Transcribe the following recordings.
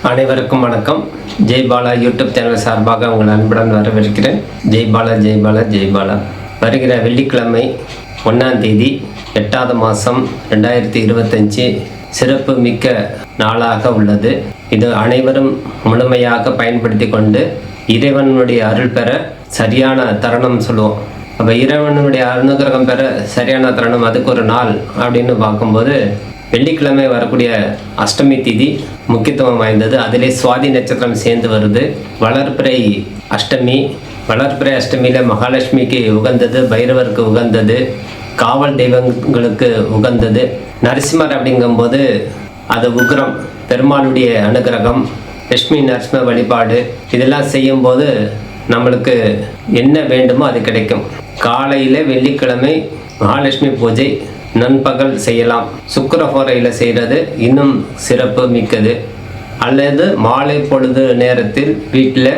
அனைவருக்கும் வணக்கம். Jai Bala YouTube channel சார்பாக உங்கள் அன்புடன் வரவேற்கிறேன். ஜெய் பாலா ஜெய் பாலா ஜெய் பாலா. வருகிற வெள்ளிக்கிழமை 1ஆம் தேதி 8வது மாதம் 2025 சிறப்பு மிக்க நாளாக உள்ளது. இது அனைவரும் முழுமையாக பயன்படுத்தி கொண்டு இறைவனுடைய அருள் பெற சரியான தருணம் சொல்லுவோம். அப்போ இறைவனுடைய அனுகிரகம் பெற சரியான தருணம் அதுக்கு ஒரு நாள் அப்படின்னு பார்க்கும்போது வெள்ளிக்கிழமை வரக்கூடிய அஷ்டமி திதி முக்கியத்துவம் வாய்ந்தது. அதிலே சுவாதி நட்சத்திரம் சேர்ந்து வருது. வளர்பிறை அஷ்டமி. வளர்பிறை அஷ்டமியில் மகாலட்சுமிக்கு உகந்தது, பைரவருக்கு உகந்தது, காவல் தெய்வங்களுக்கு உகந்தது. நரசிம்மர் அப்படிங்கும்போது அது உக்ரம், பெருமாளுடைய அனுகிரகம், லட்சுமி நரசிம்ம வழிபாடு இதெல்லாம் செய்யும்போது நம்மளுக்கு என்ன வேண்டுமோ அது கிடைக்கும். காலையில் வெள்ளிக்கிழமை மகாலட்சுமி பூஜை நண்பகல் செய்யலாம். சுக்கிரஹோரையில் செய்கிறது இன்னும் சிறப்பு மிக்கது. அல்லது மாலை பொழுது நேரத்தில் வீட்டில்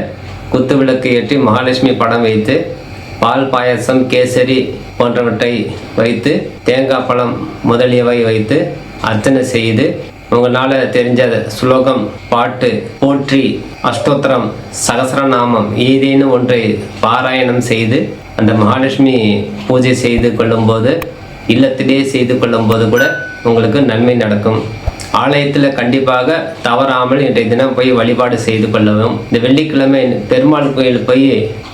குத்து விளக்கு ஏற்றி மகாலட்சுமி படம் வைத்து பால் பாயசம் கேசரி போன்றவற்றை வைத்து தேங்காய் பழம் முதலியவை வைத்து அர்ச்சனை செய்து உங்களால் தெரிஞ்ச ஸ்லோகம், பாட்டு, போற்றி, அஷ்டோத்திரம், சகசரநாமம் ஏதேனும் ஒன்றை பாராயணம் செய்து அந்த மகாலட்சுமி பூஜை செய்து கொள்ளும்போது, இல்லத்திலே செய்து கொள்ளும்போது கூட உங்களுக்கு நன்மை நடக்கும். ஆலயத்தில் கண்டிப்பாக தவறாமல் இன்றைய தினம் போய் வழிபாடு செய்து கொள்ளவும். இந்த வெள்ளிக்கிழமை பெருமாள் கோயில் போய்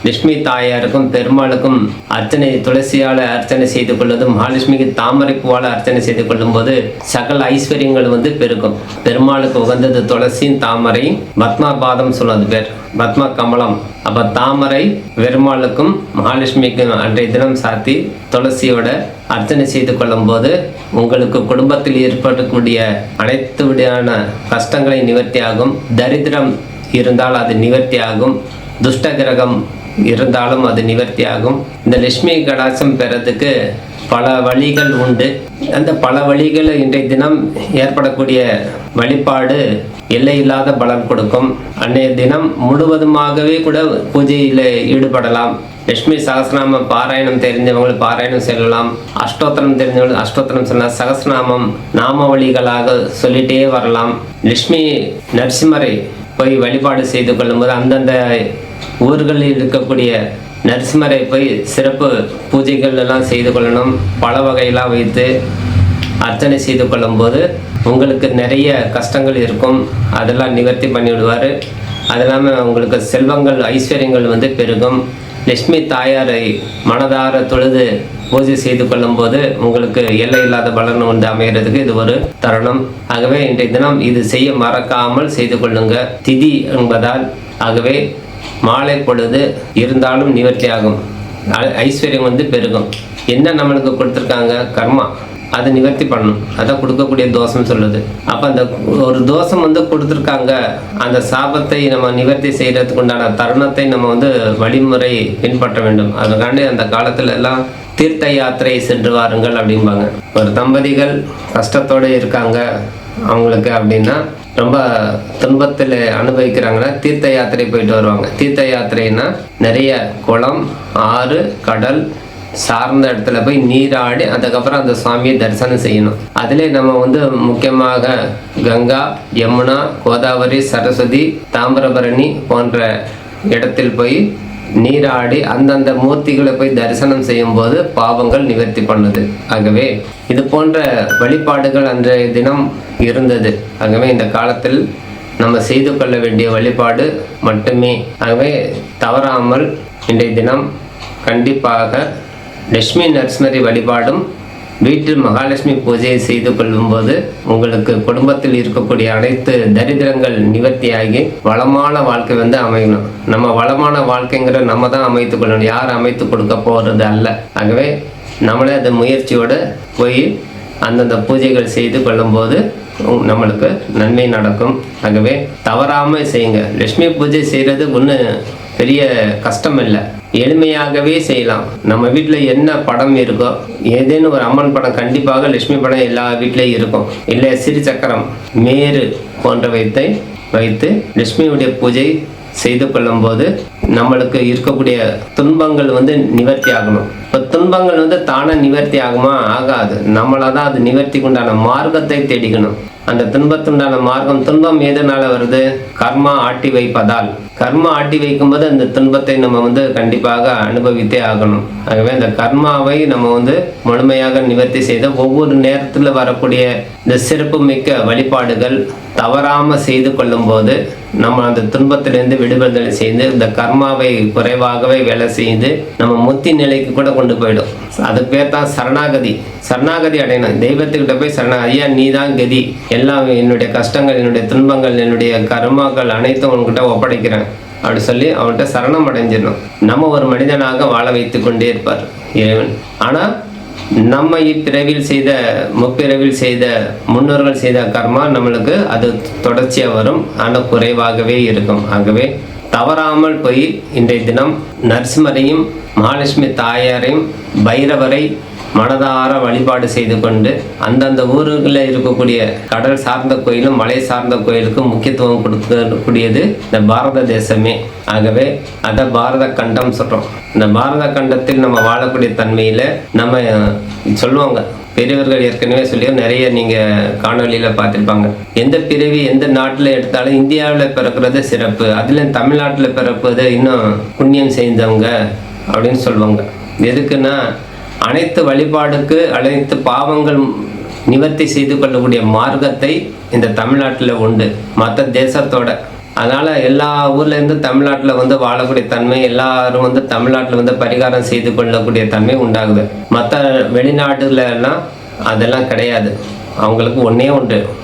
லட்சுமி தாயாருக்கும் பெருமாளுக்கும் அர்ச்சனை, துளசியால் அர்ச்சனை செய்து கொள்வதும், மகாலட்சுமிக்கு தாமரை பூவால் அர்ச்சனை செய்து கொள்ளும் போது சகல ஐஸ்வர்யங்கள் பெருக்கும். பெருமாளுக்கு உகந்தது துளசியும் தாமரையும், பத்மாபாதம் சொல்வது பேர், பத்ம கமலம். அப்போ தாமரை பெருமாளுக்கும் மகாலட்சுமிக்கும் அன்றைய தினம் சாத்தி துளசியோட அர்ச்சனை செய்து கொள்ளும் போது உங்களுக்கு குடும்பத்தில் ஏற்படக்கூடிய அனைத்து விடையான கஷ்டங்களை நிவர்த்தியாகும். தரித்திரம் இருந்தால் அது நிவர்த்தியாகும். துஷ்ட கிரகம் இருந்தாலும் அது நிவர்த்தியாகும். இந்த லட்சுமி கடாட்சம் பெறதுக்கு பல வழிகள் உண்டு. அந்த பல வழிகள் இன்றைய தினம் ஏற்படக்கூடிய வழிபாடு எல்லையில்லாத பலன் கொடுக்கும். அன்றைய தினம் முழுவதுமாகவே கூட பூஜையில் ஈடுபடலாம். லட்சுமி சகஸ்ரநாமம் பாராயணம் தெரிஞ்சவங்க பாராயணம் செல்லலாம். அஷ்டோத்திரம் தெரிஞ்சவங்க அஷ்டோத்திரம் சொல்லலாம். சகஸ்ரநாமம் நாமவழிகளாக சொல்லிட்டே வரலாம். லட்சுமி நரசிம்மரை போய் வழிபாடு செய்து கொள்ளும்போது அந்தந்த ஊர்களில் இருக்கக்கூடிய நரசிம்மரை போய் சிறப்பு பூஜைகள் எல்லாம் செய்து கொள்ளணும். பல வகையெல்லாம் வைத்து அர்ச்சனை செய்து கொள்ளும்போது உங்களுக்கு நிறைய கஷ்டங்கள் இருக்கும், அதெல்லாம் நிவர்த்தி பண்ணிவிடுவார். அது இல்லாமல் உங்களுக்கு செல்வங்கள், ஐஸ்வர்யங்கள் பெருகும். லட்சுமி தாயாரை மனதார தொழுது பூஜை செய்து கொள்ளும்போது உங்களுக்கு எல்லை இல்லாத பலன் அமைகிறதுக்கு இது ஒரு தருணம். ஆகவே இன்றைய தினம் இது செய்ய மறக்காமல் செய்து கொள்ளுங்க. திதி என்பதால் ஆகவே மாலை பொழுது இருந்தாலும் நிவர்த்தி ஆகும். ஐஸ்வர்யம் பெருகும். என்ன நம்மளுக்கு கொடுத்துருக்காங்க கர்மா, அதை நிவர்த்தி பண்ணணும். அதை கொடுக்கக்கூடிய தோஷம் சொல்லுது. அப்போ அந்த ஒரு தோஷம் கொடுத்துருக்காங்க, அந்த சாபத்தை நம்ம நிவர்த்தி செய்கிறதுக்கு உண்டான தருணத்தை நம்ம வழிமுறை பின்பற்ற வேண்டும். அதுக்காண்டி அந்த காலத்துல எல்லாம் தீர்த்த யாத்திரை சென்று வாருங்கள் அப்படிம்பாங்க. ஒரு தம்பதிகள் கஷ்டத்தோடு இருக்காங்க அவங்களுக்கு அப்படின்னா, ரொம்ப துன்பத்தில் அனுபவிக்கிறாங்கன்னா தீர்த்த யாத்திரை போயிட்டு வருவாங்க. தீர்த்த யாத்திரைன்னா நிறைய குளம், ஆறு, கடல் சார்ந்த இடத்துல போய் நீராடி அதுக்கப்புறம் அந்த சுவாமியை தரிசனம் செய்யணும். அதிலே நம்ம முக்கியமாக கங்கா, யமுனா, கோதாவரி, சரஸ்வதி, தாமிரபரணி போன்ற இடத்தில் போய் நீராடி அந்தந்த மூர்த்திகளை போய் தரிசனம் செய்யும் போது பாவங்கள் நிவர்த்தி பண்ணுது. ஆகவே இது போன்ற வழிபாடுகள் அன்றைய தினம் இருந்தது. ஆகவே இந்த காலத்தில் நம்ம செய்து கொள்ள வேண்டிய வழிபாடு மட்டுமே. ஆகவே தவறாமல் இன்றைய தினம் கண்டிப்பாக லட்சுமி நரசிம்மரை வழிபாடும் வீட்டில் மகாலட்சுமி பூஜையை செய்து கொள்ளும்போது உங்களுக்கு குடும்பத்தில் இருக்கக்கூடிய அனைத்து தரித்திரங்கள் நிவர்த்தியாகி வளமான வாழ்க்கை அமையணும். நம்ம வளமான வாழ்க்கைங்கிற நம்ம தான் அமைத்து கொள்ளணும், யார் அமைத்து கொடுக்க போகிறது அல்ல. ஆகவே நம்மளே அந்த முயற்சியோடு போய் அந்தந்த பூஜைகள் செய்து கொள்ளும்போது நம்மளுக்கு நன்மை நடக்கும். ஆகவே தவறாமல் செய்யுங்க. லட்சுமி பூஜை செய்கிறது ஒன்றும் பெரிய கஷ்டம் இல்லை, எளிமையாகவே செய்யலாம். நம்ம வீட்டில் என்ன படம் இருக்கோ, ஏதேனும் ஒரு அம்மன் படம், கண்டிப்பாக லட்சுமி படம் எல்லா வீட்லேயும் இருக்கும். இல்லை சிறு சக்கரம், மேரு போன்றவற்றை வைத்து லட்சுமியுடைய பூஜை செய்து கொள்ளும்போது நம்மளுக்கு இருக்கக்கூடிய துன்பங்கள் நிவர்த்தி ஆகணும். இப்போ துன்பங்கள் தானே நிவர்த்தி ஆகுமா? ஆகாது. நம்மளாதான் அது நிவர்த்தி கொண்டான மார்க்கத்தை தேடிக்கணும். அந்த துன்பத்துண்டான மார்க்கம், துன்பம் எதனால வருது? கர்மா ஆட்டி வைப்பதால். கர்மா ஆட்டி வைக்கும்போது அந்த துன்பத்தை நம்ம கண்டிப்பாக அனுபவித்தே ஆகணும். ஆகவே அந்த கர்மாவை நம்ம முழுமையாக நிவர்த்தி செய்த ஒவ்வொரு நேரத்தில் வரக்கூடிய இந்த சிறப்பு மிக்க வழிபாடுகள் தவறாம செய்து கொள்ளும் போது நம்ம அந்த துன்பத்திலிருந்து விடுபடுதலை செய்து இந்த கர்மாவை குறைவாகவே வேலை செய்து நம்ம முத்தி நிலைக்கு கூட கொண்டு போயிடும். அது பேர் தான் சரணாகதி. சரணாகதி அடையணும். தெய்வத்துக்கிட்ட போய் ஐயா நீ தான் கதி, எல்லாம் என்னுடைய கஷ்டங்கள், என்னுடைய துன்பங்கள், என்னுடைய கர்மாக்கள் அனைத்தும் உன்கிட்ட ஒப்படைக்கிறேன் அப்படி சொல்லி அவன்கிட்ட சரணம் அடைஞ்சிடணும். நம்ம ஒரு மனிதனாக வாழ வைத்து கொண்டே இருப்பார் இறைவன். ஆனால் நம்ம இப்பிறவில் செய்த முப்பிறவில் செய்த முன்னோர்கள் செய்த கர்மா நம்மளுக்கு அது தொடர்ச்சியாக வரும், ஆனால் குறைவாகவே இருக்கும். ஆகவே தவறாமல் போய் இன்றைய தினம் நரசிம்மரையும் மகாலட்சுமி தாயாரையும் பைரவரை மனதார வழிபாடு செய்து கொண்டு அந்தந்த ஊர்களில் இருக்கக்கூடிய கடல் சார்ந்த கோயிலும் மலை சார்ந்த கோயிலுக்கும் முக்கியத்துவம் கொடுக்கக்கூடியது இந்த பாரத தேசமே. ஆகவே அதை பாரத கண்டம் சொல்கிறோம். இந்த பாரத கண்டத்தில் நம்ம வாழக்கூடிய தன்மையில் நம்ம சொல்லுவாங்க, பெரியவர்கள் ஏற்கனவே சொல்லி நிறைய நீங்கள் காணொலியில் பார்த்துருப்பாங்க. எந்த பிறவி எந்த நாட்டில் எடுத்தாலும் இந்தியாவில் பிறக்கிறது சிறப்பு, அதில் தமிழ்நாட்டில் பிறப்பது இன்னும் புண்ணியம் செய்தவங்க அப்படின்னு சொல்லுவாங்க. எதுக்குன்னா அனைத்து வழிபாடுக்கு அனைத்து பாவங்கள் நிவர்த்தி செய்து கொள்ளக்கூடிய மார்க்கத்தை இந்த தமிழ்நாட்டில் உண்டு மற்ற தேசத்தோட. அதனால் எல்லா ஊர்லேருந்து தமிழ்நாட்டில் வாழக்கூடிய தன்மை, எல்லாரும் தமிழ்நாட்டில் பரிகாரம் செய்து கொள்ளக்கூடிய தன்மை உண்டாகுது. மற்ற வெளிநாடுலலாம் அதெல்லாம் கிடையாது. அவங்களுக்கு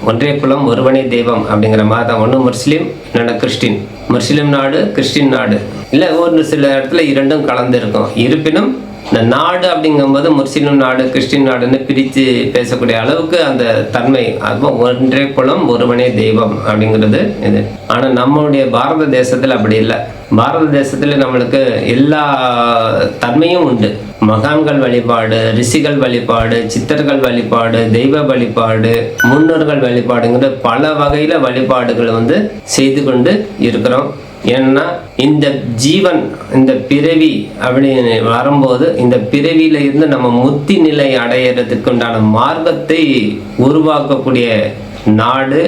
ஒன்றே குலம் ஒருவனே தெய்வம் அப்படிங்கிற மாதிரி தான். ஒன்று முஸ்லீம், இல்லைன்னா கிறிஸ்டின். முஸ்லீம் நாடு, கிறிஸ்டின் நாடு, இல்லை ஒரு சில இடத்துல இரண்டும் கலந்து இருக்கும். இருப்பினும் இந்த நாடு அப்படிங்கும்போது முஸ்லீம் நாடு கிறிஸ்டின் நாடுன்னு பிரித்து பேசக்கூடிய அளவுக்கு அந்த தன்மை, அதுவும் ஒன்றே குலம் ஒருவனே தெய்வம் அப்படிங்கிறது இது. ஆனால் நம்மளுடைய பாரத தேசத்தில் அப்படி இல்லை. பாரத தேசத்தில் நம்மளுக்கு எல்லா தன்மையும் உண்டு. மகான்கள் வழிபாடு, ரிஷிகள் வழிபாடு, சித்தர்கள் வழிபாடு, தெய்வ வழிபாடு, முன்னோர்கள் வழிபாடுங்கிற பல வகையில் வழிபாடுகள் செய்து கொண்டு இருக்கிறோம். ஏன்னா இந்த ஜீவன், இந்த பிறவி அப்படின்னு வரும்போது இந்த பிறவியில இருந்து நம்ம முத்தி நிலை அடையிறதுக்கு உண்டான மார்க்கத்தை உருவாக்கக்கூடிய நாடு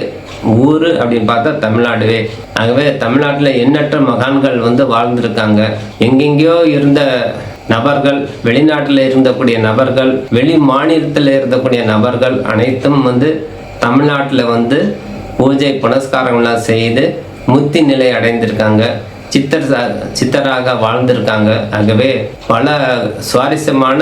ஊர் அப்படின்னு பார்த்தா தமிழ்நாடுவே. ஆகவே தமிழ்நாட்டில் எண்ணற்ற மகான்கள் வாழ்ந்திருக்காங்க. எங்கெங்கேயோ இருந்த நபர்கள், வெளிநாட்டில் இருந்தக்கூடிய நபர்கள், வெளி மாநிலத்தில் இருந்தக்கூடிய நபர்கள் அனைத்தும் தமிழ்நாட்டில் பூஜை புனஸ்காரங்கள்லாம் செய்து முத்தி நிலை அடைந்திருக்காங்க. சித்தராக வாழ்ந்திருக்காங்க. ஆகவே பல சுவாரஸ்யமான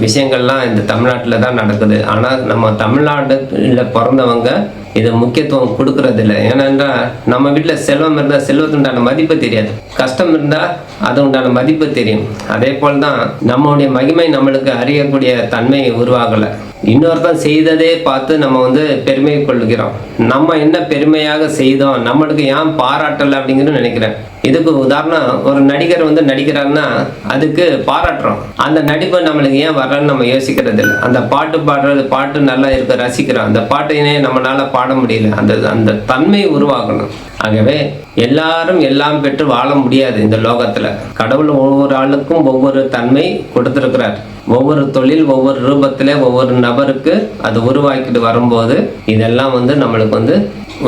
விஷயங்கள்லாம் இந்த தமிழ்நாட்டில் தான் நடக்குது. ஆனால் நம்ம தமிழ்நாட்டில் பிறந்தவங்க இது முக்கியத்துவம் கொடுக்கறதில்லை. ஏனென்றால் நம்ம வீட்டில் செல்வம் இருந்தால் செல்வத்துண்டான மதிப்பு தெரியாது, கஷ்டம் இருந்தால் அது உண்டான மதிப்பு தெரியும். அதே போல் தான் நம்மளுடைய மகிமை நம்மளுக்கு அறியக்கூடிய தன்மை உருவாகலை. இன்னொருத்தன் செய்ததே பார்த்து நம்ம பெருமை கொள்கிறோம். நம்ம என்ன பெருமையாக செய்தோம், நம்மளுக்கு ஏன் பாராட்டலை அப்படிங்கிறது நினைக்கிறேன். இதுக்கு உதாரணம், ஒரு நடிகர் நடிக்கிறாருன்னா அதுக்கு பாராட்டுறோம். அந்த நடிப்பை நம்மளுக்கு ஏன் வரலன்னு நம்ம யோசிக்கிறது இல்லை. அந்த பாட்டு பாடுறது, பாட்டு நல்லா இருக்க ரசிக்கிறோம். அந்த பாட்டையே நம்மளால பாட முடியல. அந்த தன்மை உருவாக்கணும். ஆகவே எல்லாரும் எல்லாம் பெற்று வாழ முடியாது இந்த லோகத்துல. கடவுள் ஒவ்வொரு ஆளுக்கும் ஒவ்வொரு தன்மை கொடுத்திருக்கிறார். ஒவ்வொரு தொழில் ஒவ்வொரு ரூபத்துல ஒவ்வொரு நபருக்கு அது உருவாக்கிட்டு வரும்போது இதெல்லாம் நம்மளுக்கு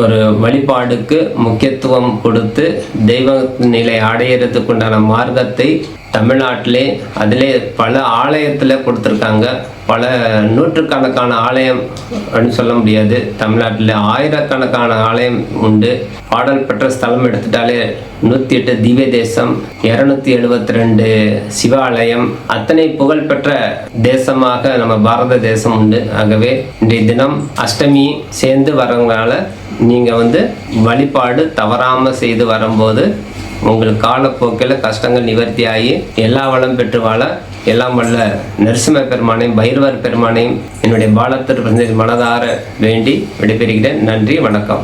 ஒரு வழிபாடுக்கு முக்கியத்துவம் கொடுத்து தெய்வ நிலை அடையிறதுக்கு உண்டான மார்க்கத்தை தமிழ்நாட்டிலே அதிலே பல ஆலயத்தில் கொடுத்துருக்காங்க. பல நூற்றுக்கணக்கான ஆலயம் அப்படின்னு சொல்ல முடியாது, தமிழ்நாட்டில் ஆயிரக்கணக்கான ஆலயம் உண்டு. பாடல் பெற்ற ஸ்தலம் எடுத்துட்டாலே 108 திவ்ய தேசம், 272 சிவாலயம், அத்தனை புகழ்பெற்ற தேசமாக நம்ம பாரத தேசம் உண்டு. ஆகவே இன்றைய தினம் அஷ்டமி சேர்ந்து வரவங்களால நீங்கள் வழிபாடு தவறாமல் செய்து வரும்போது உங்களுக்கு காலப்போக்கில் கஷ்டங்கள் நிவர்த்தி ஆகி எல்லா வளம் பெற்று வாழ எல்லாம் வல்ல நரசிம்ம பெருமானையும் பைரவர் பெருமானையும் என்னுடைய பாலத்திற்கு மனதார வேண்டி விடைபெறுகிறேன். நன்றி, வணக்கம்.